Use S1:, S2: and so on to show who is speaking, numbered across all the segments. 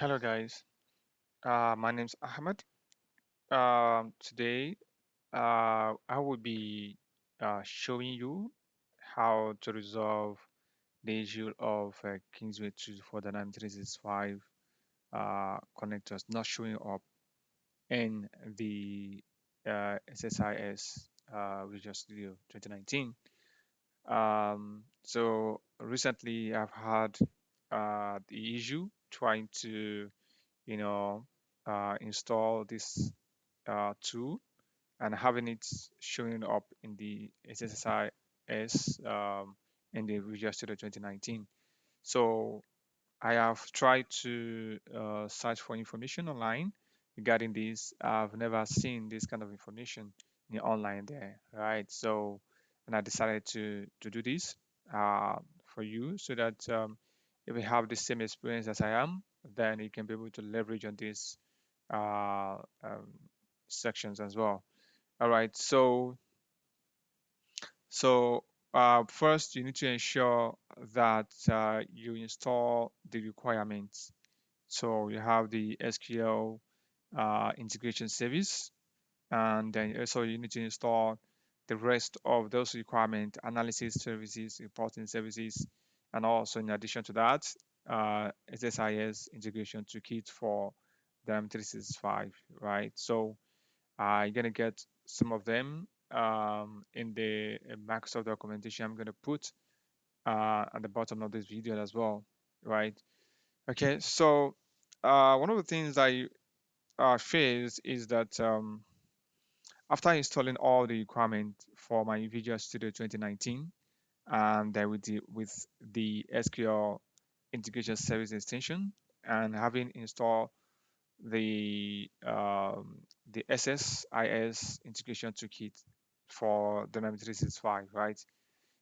S1: Hello guys, my name's Ahmed. Today I will be showing you how to resolve the issue of Kingsway 2 for Dynamics 365 connectors not showing up in the SSIS Visual Studio 2019. So recently I've had the issue trying to you know install this tool and having it showing up in the SSIS in the Visual Studio 2019. So I have tried to search for information online regarding this. I've never seen this kind of information online there, right? So, and I decided to do this uh, for you so that if you have the same experience as I am, then you can be able to leverage on these uh, um, sections as well. All right, so first you need to ensure that you install the requirements. So you have the SQL integration service, and then also you need to install the rest of those requirement analysis services, reporting services, and also in addition to that, SSIS integration toolkit for the M365, right? So you're gonna get some of them in the Microsoft documentation I'm gonna put at the bottom of this video as well, right? Okay, so one of the things I face is that after installing all the requirements for my Visual Studio 2019 and with the SQL integration service extension and having installed the SSIS integration toolkit for Dynamics 365, right?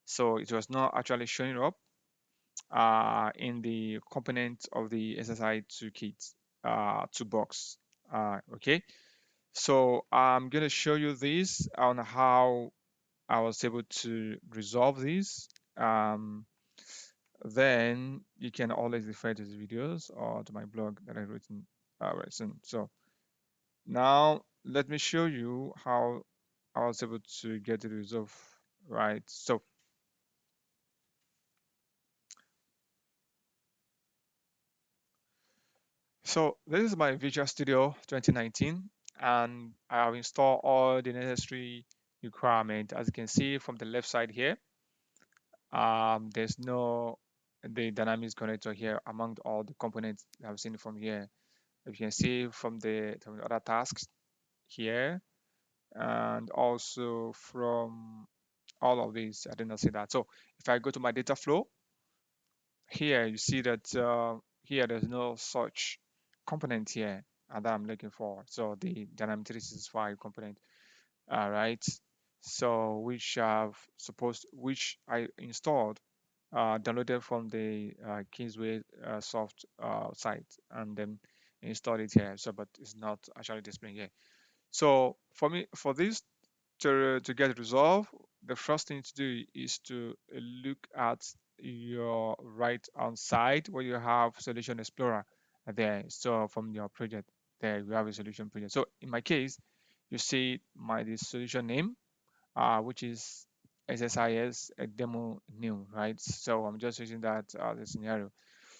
S1: So it was not actually showing up in the component of the SSI toolkit toolbox. Okay, so I'm going to show you this on how I was able to resolve this. Um, then you can always refer to the videos or to my blog that I've written very soon. So now let me show you how I was able to get the result right. So this is my Visual Studio 2019, and I have installed all the necessary requirement. As you can see from the left side here, there's no the Dynamics connector here among all the components I've seen from here. If you can see from the other tasks here, and also from all of these, I did not see that. So if I go to my data flow, here you see that here there's no such component here that I'm looking for. So the Dynamic 365 component, all right. So which I installed, downloaded from the Kingswaysoft site and then installed it here. So, but it's not actually displaying here. So for this to get resolved, the first thing to do is to look at your right hand side where you have Solution Explorer there. So from your project there, you have a solution project. So in my case, you see the solution name, which is SSIS demo new, right? So I'm just using that as a scenario.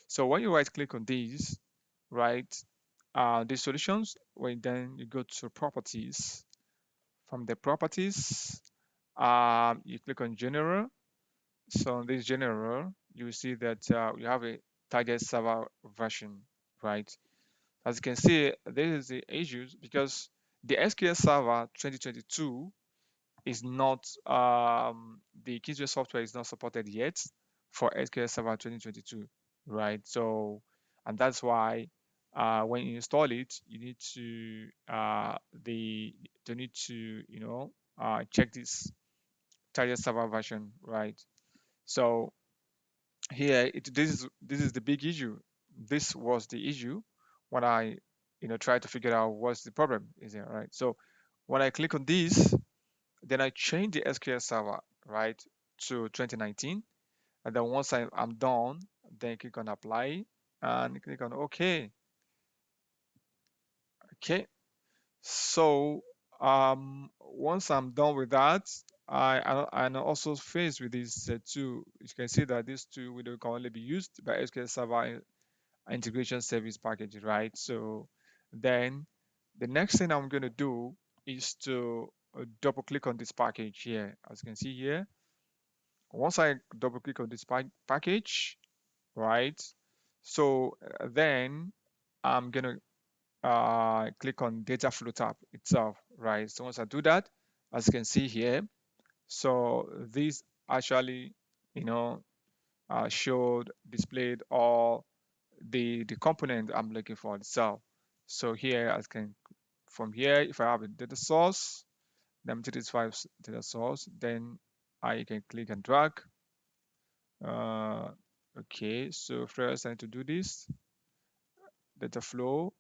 S1: So when you right click on these, right, the solutions, when then you go to properties. From the properties, you click on general. So on this general, you see that you have a target server version, right? As you can see, this is the issues because the SQL Server 2022 is not the Kingsway software is not supported yet for SQL Server 2022, right? So, and that's why when you install it, you need to check this target server version, right? So here, this is the big issue. This was the issue when I tried to figure out what's the problem is there, right? So when I click on this, then I change the SQL Server, right, to 2019. And then once I'm done, then click on apply and click on OK. Okay, so once I'm done with that, I'm also faced with these two. You can see that these two will can only be used by SQL Server integration service package, right? So then the next thing I'm going to do is to double click on this package here. As you can see here, once I double click on this package, right? So then I'm going to click on data flow tab itself, right? So once I do that, as you can see here, so this actually, you know, showed displayed all the component I'm looking for itself. So here I can from here, if I have a data source, then to this five data source, then I can click and drag. Uh, okay, so first I need to do this data flow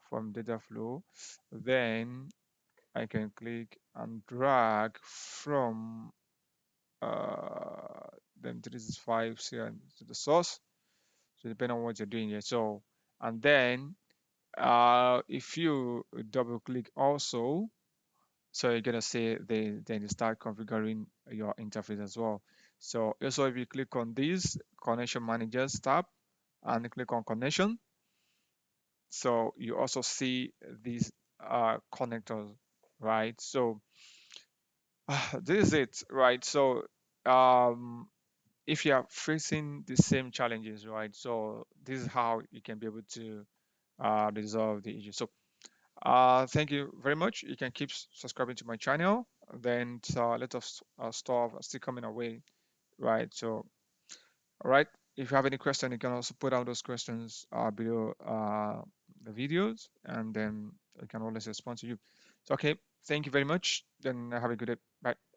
S1: from data flow, then I can click and drag from them to this five here to the source. So depending on what you're doing here. So and then if you double click also, so you're gonna say then you start configuring your interface as well. So also if you click on this connection managers tab and click on connection, so you also see these connectors, right? So this is it, right? So um, if you are facing the same challenges, right? So this is how you can be able to resolve the issue. So thank you very much. You can keep subscribing to my channel. Then let us stuff still coming our way, right? So all right. If you have any question, you can also put out those questions below the videos, and then I can always respond to you. So okay, thank you very much. Then have a good day. Bye.